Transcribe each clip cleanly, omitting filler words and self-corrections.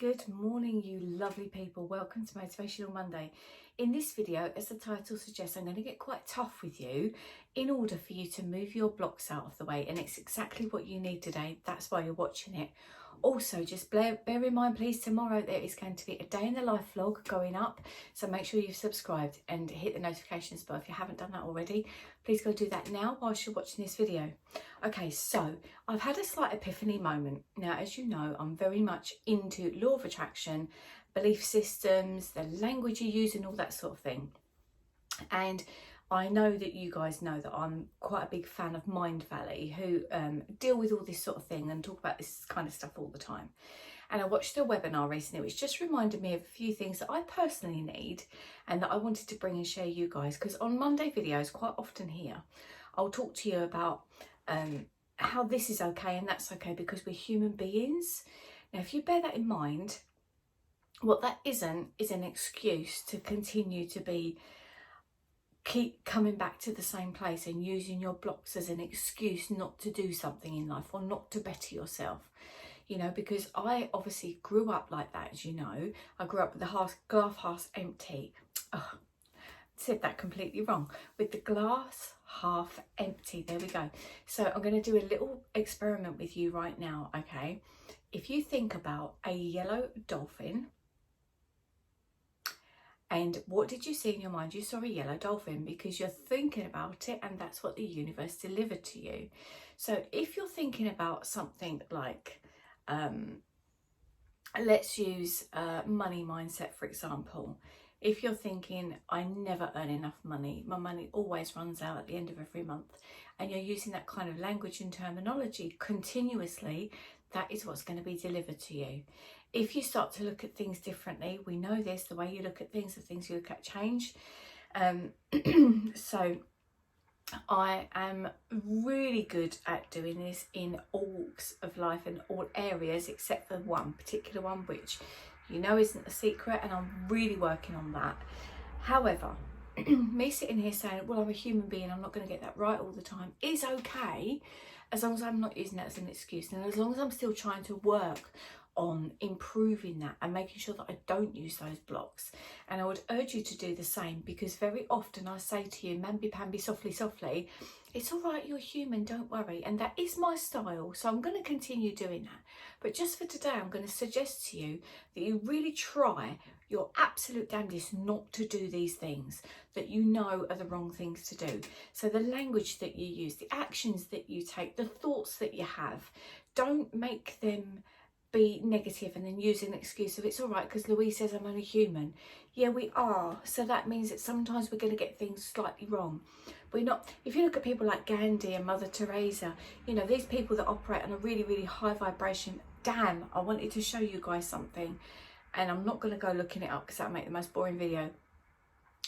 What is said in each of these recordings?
Good morning, you lovely people. Welcome to Motivational Monday. In this video, as the title suggests, I'm going to get quite tough with you in order for you to move your blocks out of the way, and it's exactly what you need today. That's why you're watching it. Also, just bear in mind, please, tomorrow there is going to be a day in the life vlog going up, so make sure you've subscribed and hit the notifications bell if you haven't done that already. Please go do that now whilst you're watching this video. Okay, so I've had a slight epiphany moment. Now, as you know, I'm very much into law of attraction, belief systems, the language you use and all that sort of thing. And I know that you guys know that I'm quite a big fan of Mind Valley, who deal with all this sort of thing and talk about this kind of stuff all the time. And I watched a webinar recently which just reminded me of a few things that I personally need and that I wanted to bring and share you guys, because on Monday videos quite often here I'll talk to you about how this is okay and that's okay because we're human beings. Now if you bear that in mind, what that isn't is an excuse to continue to keep coming back to the same place and using your blocks as an excuse not to do something in life or not to better yourself. You know, because I obviously grew up like that, as you know. I grew up with the glass half empty. Oh, said that completely wrong. With the glass half empty. There we go. So I'm going to do a little experiment with you right now, okay? If you think about a yellow dolphin, and what did you see in your mind? You saw a yellow dolphin because you're thinking about it and that's what the universe delivered to you. So if you're thinking about something like, let's use money mindset, for example. If you're thinking, I never earn enough money, my money always runs out at the end of every month, and you're using that kind of language and terminology continuously, that is what's going to be delivered to you. If you start to look at things differently, we know this, the way you look at things, the things you look at change. So I am really good at doing this in all walks of life and all areas except for one particular one, which you know isn't a secret, and I'm really working on that. However, me sitting here saying, well, I'm a human being, I'm not going to get that right all the time, is okay, as long as I'm not using that as an excuse, and as long as I'm still trying to work on improving that and making sure that I don't use those blocks. And I would urge you to do the same, because very often I say to you, mamby pamby softly softly, it's all right, you're human, don't worry. And that is my style, so I'm going to continue doing that. But just for today, I'm going to suggest to you that you really try your absolute damnedest not to do these things that you know are the wrong things to do. So the language that you use, the actions that you take, the thoughts that you have, don't make them be negative and then use an excuse of it's all right because Louise says I'm only human. Yeah, we are. So that means that sometimes we're going to get things slightly wrong. We're not. If you look at people like Gandhi and Mother Teresa, you know, these people that operate on a really, really high vibration. Damn, I wanted to show you guys something, and I'm not going to go looking it up because that'll make the most boring video.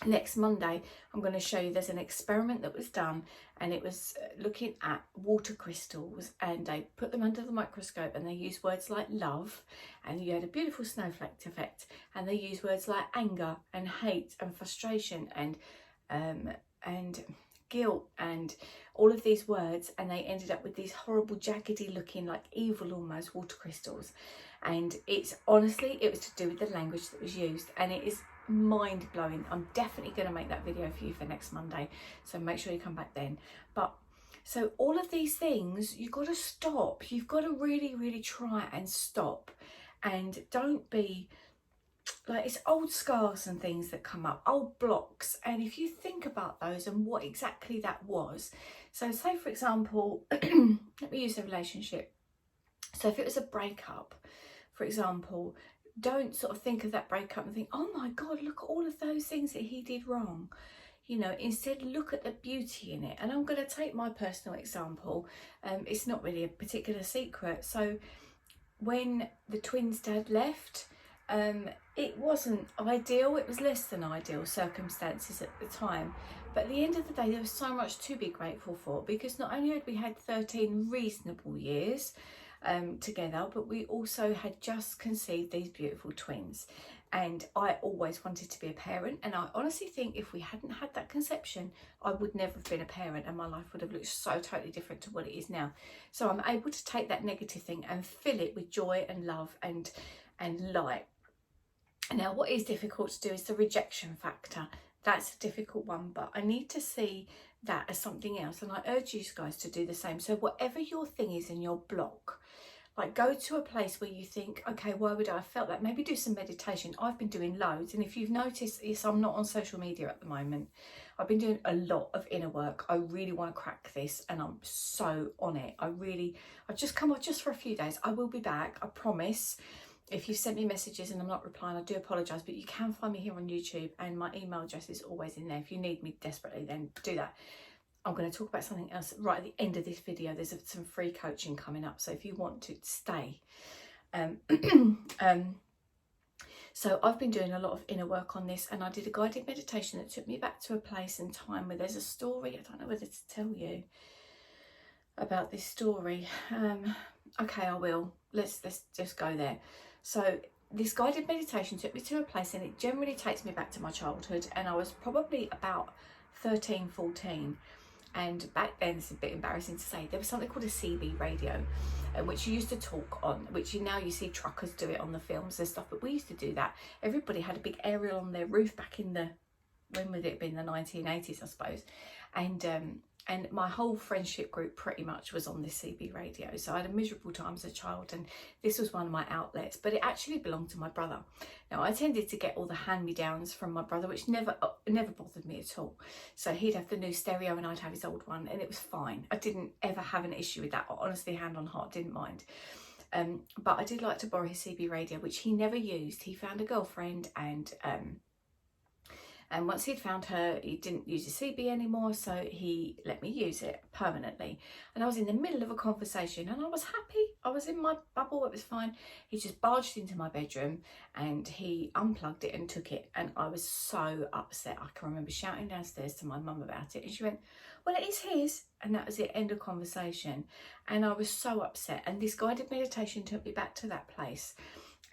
Next Monday, I'm going to show you there's an experiment that was done, and it was looking at water crystals, and they put them under the microscope and they used words like love, and you had a beautiful snowflake effect, and they used words like anger and hate and frustration and guilt and all of these words, and they ended up with these horrible jaggedy looking, like evil almost, water crystals. And it's honestly, it was to do with the language that was used, and it is mind-blowing. I'm definitely going to make that video for you for next Monday, so make sure you come back then. But so all of these things, you've got to stop. You've got to really try and stop, and don't be like, it's old scars and things that come up, old blocks. And if you think about those and what exactly that was, so say for example, let me use a relationship. So if it was a breakup, for example, don't sort of think of that breakup and think, oh my God, look at all of those things that he did wrong. You know, instead look at the beauty in it. And I'm going to take my personal example. It's not really a particular secret. So when the twins' dad left, it wasn't ideal. It was less than ideal circumstances at the time. But at the end of the day, there was so much to be grateful for, because not only had we had 13 reasonable years together, but we also had just conceived these beautiful twins, and I always wanted to be a parent. And I honestly think if we hadn't had that conception, I would never have been a parent, and my life would have looked so totally different to what it is now. So I'm able to take that negative thing and fill it with joy and love and and light. Now, what is difficult to do is the rejection factor. That's a difficult one, but I need to see that as something else, and I urge you guys to do the same. So whatever your thing is in your block, like go to a place where you think, okay, why would I have felt that? Maybe do some meditation. I've been doing loads, and if you've noticed, yes, I'm not on social media at the moment. I've been doing a lot of inner work. I really want to crack this, and I'm so on it. I've just come off just for a few days. I will be back, I promise. If you've sent me messages and I'm not replying, I do apologise, but you can find me here on YouTube, and my email address is always in there. If you need me desperately, then do that. I'm going to talk about something else right at the end of this video. There's some free coaching coming up, so if you want to stay. So I've been doing a lot of inner work on this, and I did a guided meditation that took me back to a place and time where there's a story. I don't know whether to tell you about this story. Okay, I will. Let's just go there. So this guided meditation took me to a place, and it generally takes me back to my childhood, and I was probably about 13, 14. And back then, it's a bit embarrassing to say, there was something called a CB radio, which you used to talk on, which now you see truckers do it on the films and stuff, but we used to do that. Everybody had a big aerial on their roof back in the, when would it have been, the 1980s, I suppose. And my whole friendship group pretty much was on this CB radio. So I had a miserable time as a child, and this was one of my outlets, but it actually belonged to my brother. Now, I tended to get all the hand-me-downs from my brother, which never bothered me at all. So he'd have the new stereo and I'd have his old one, and it was fine. I didn't ever have an issue with that. Honestly, hand on heart, didn't mind. But I did like to borrow his CB radio, which he never used. He found a girlfriend, and once he'd found her, he didn't use the CB anymore, so he let me use it permanently. And I was in the middle of a conversation, and I was happy. I was in my bubble, it was fine. He just barged into my bedroom, and he unplugged it and took it. And I was so upset. I can remember shouting downstairs to my mum about it, and she went, well, it is his. And that was it, end of conversation. And I was so upset. And this guided meditation took me back to that place.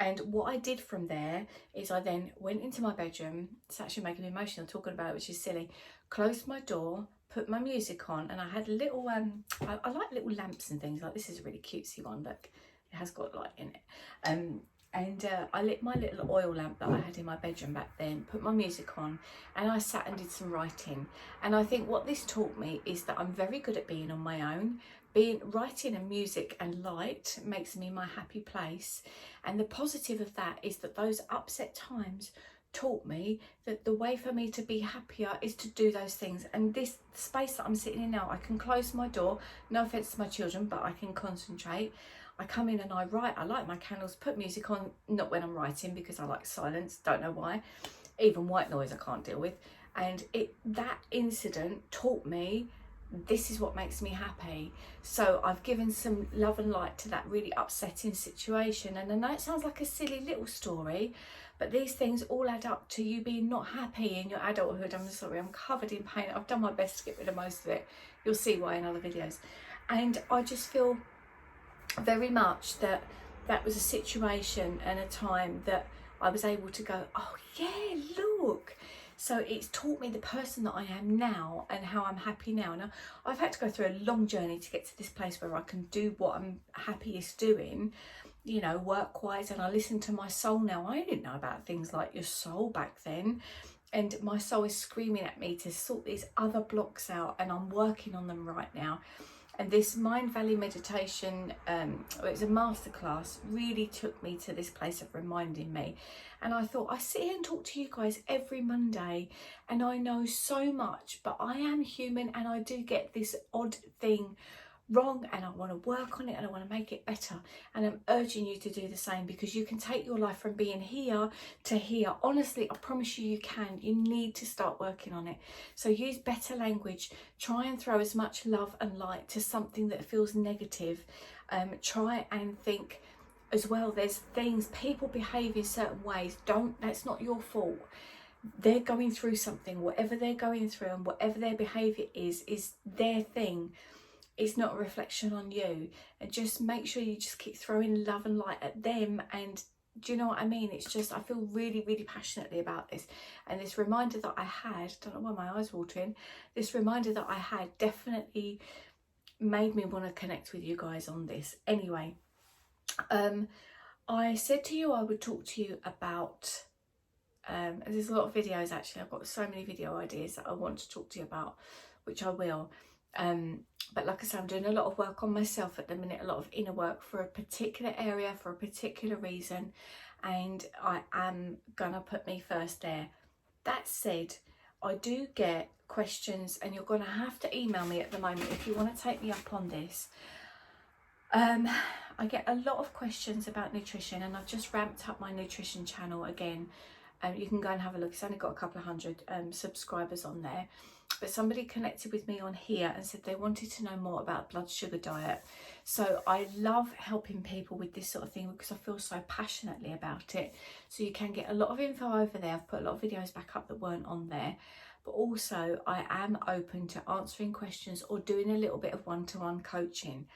And what I did from there is I then went into my bedroom. It's actually making me emotional talking about it, which is silly. Closed my door, put my music on, and I had little, I like little lamps and things. Like, this is a really cutesy one. Look, it has got light in it. I lit my little oil lamp that I had in my bedroom back then, put my music on, and I sat and did some writing. And I think what this taught me is that I'm very good at being on my own. Writing and music and light makes me my happy place. And the positive of that is that those upset times taught me that the way for me to be happier is to do those things. And this space that I'm sitting in now, I can close my door, no offense to my children, but I can concentrate. I come in and I write. I light my candles, put music on, not when I'm writing because I like silence, don't know why. Even white noise I can't deal with. And that incident taught me this is what makes me happy. So I've given some love and light to that really upsetting situation. And I know it sounds like a silly little story, but these things all add up to you being not happy in your adulthood. I'm sorry, I'm covered in pain. I've done my best to get rid of most of it. You'll see why in other videos. And I just feel very much that was a situation and a time that I was able to go, oh yeah, look. So it's taught me the person that I am now and how I'm happy now. Now, I've had to go through a long journey to get to this place where I can do what I'm happiest doing, you know, work-wise, and I listen to my soul now. I didn't know about things like your soul back then, and my soul is screaming at me to sort these other blocks out, and I'm working on them right now. And this Mind Valley meditation, it was a masterclass, really took me to this place of reminding me. And I thought, I sit here and talk to you guys every Monday, and I know so much, but I am human and I do get this odd thing wrong, and I want to work on it and I want to make it better. And I'm urging you to do the same, because you can take your life from being here to here. Honestly, I promise you, you can. You need to start working on it. So use better language. Try and throw as much love and light to something that feels negative. Try and think as well, there's things, people behave in certain ways. That's not your fault. They're going through something, whatever they're going through, and whatever their behaviour is their thing. It's not a reflection on you. And just make sure you just keep throwing love and light at them. And do you know what I mean? It's just, I feel really, really passionately about this. And this reminder that I had, don't know why my eyes watering, this reminder that I had definitely made me want to connect with you guys on this. Anyway, I said to you I would talk to you about, and there's a lot of videos actually, I've got so many video ideas that I want to talk to you about, which I will. But like I said, I'm doing a lot of work on myself at the minute, a lot of inner work for a particular area, for a particular reason, and I am gonna put me first there. That said, I do get questions, and you're gonna have to email me at the moment if you want to take me up on this. I get a lot of questions about nutrition, and I've just ramped up my nutrition channel again. You can go and have a look. It's only got a couple of hundred subscribers on there. But somebody connected with me on here and said they wanted to know more about blood sugar diet. So I love helping people with this sort of thing because I feel so passionately about it. So you can get a lot of info over there. I've put a lot of videos back up that weren't on there. But also I am open to answering questions or doing a little bit of one-to-one coaching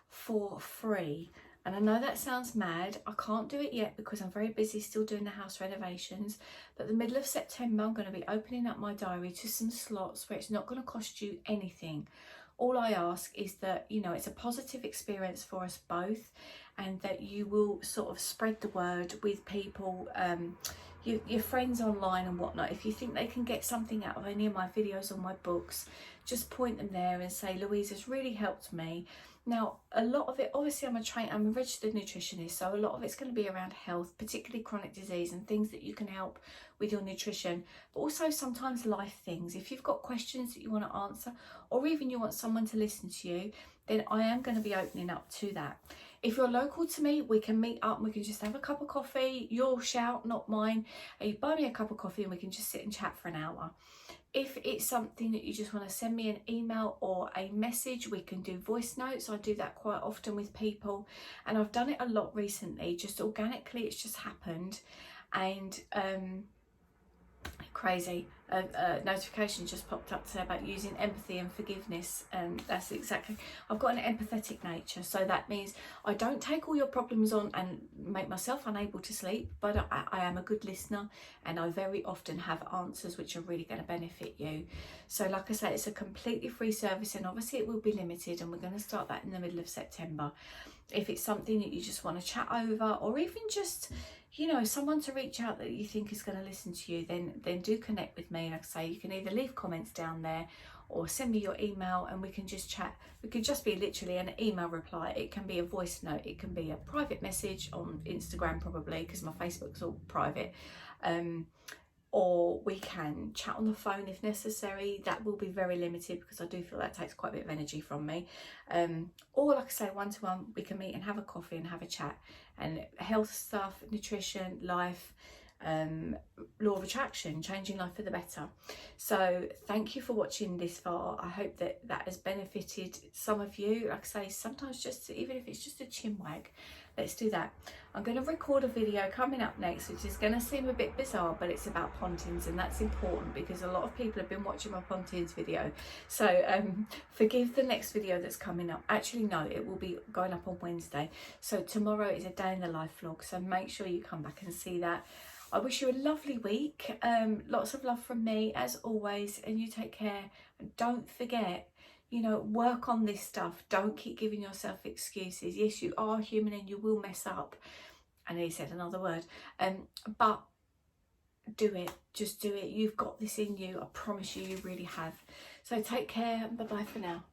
for free. And I know that sounds mad. I can't do it yet because I'm very busy still doing the house renovations. But the middle of September, I'm going to be opening up my diary to some slots where it's not going to cost you anything. All I ask is that, you know, it's a positive experience for us both, and that you will sort of spread the word with people, your friends online and whatnot. If you think they can get something out of any of my videos or my books, just point them there and say, Louise has really helped me. Now, a lot of it, obviously I'm a registered nutritionist, so a lot of it's going to be around health, particularly chronic disease and things that you can help with your nutrition, but also sometimes life things. If you've got questions that you want to answer, or even you want someone to listen to you, then I am going to be opening up to that. If you're local to me, we can meet up and we can just have a cup of coffee. Your shout, not mine. And you buy me a cup of coffee and we can just sit and chat for an hour. If it's something that you just want to send me an email or a message, we can do voice notes. I do that quite often with people, and I've done it a lot recently, just organically. It's just happened. And crazy, notification just popped up today about using empathy and forgiveness, and that's exactly, I've got an empathetic nature, so that means I don't take all your problems on and make myself unable to sleep, but I am a good listener, and I very often have answers which are really going to benefit you. So like I say, it's a completely free service, and obviously it will be limited, and we're going to start that in the middle of September. If it's something that you just want to chat over, or even just, you know, someone to reach out that you think is going to listen to you, then do connect with me. Like I say, you can either leave comments down there or send me your email and we can just chat. It could just be literally an email reply. It can be a voice note. It can be a private message on Instagram, probably, because my Facebook's all private. Or we can chat on the phone if necessary. That will be very limited because I do feel that takes quite a bit of energy from me. Or like I say, one-to-one, we can meet and have a coffee and have a chat. And health stuff, nutrition, life, law of attraction, changing life for the better. So thank you for watching this far. I hope that that has benefited some of you. Like I say, sometimes just, even if it's just a chin wag, let's do that. I'm going to record a video coming up next, which is going to seem a bit bizarre, but it's about pontins, and that's important because a lot of people have been watching my pontins video. So forgive the next video that's coming up. Actually, no, it will be going up on Wednesday. So tomorrow is a day in the life vlog, so make sure you come back and see that. I wish you a lovely week. Lots of love from me as always, and you take care. And don't forget, you know, work on this stuff. Don't keep giving yourself excuses. Yes, you are human and you will mess up. I know you said another word, but do it. Just do it. You've got this in you. I promise you, you really have. So take care. Bye-bye for now.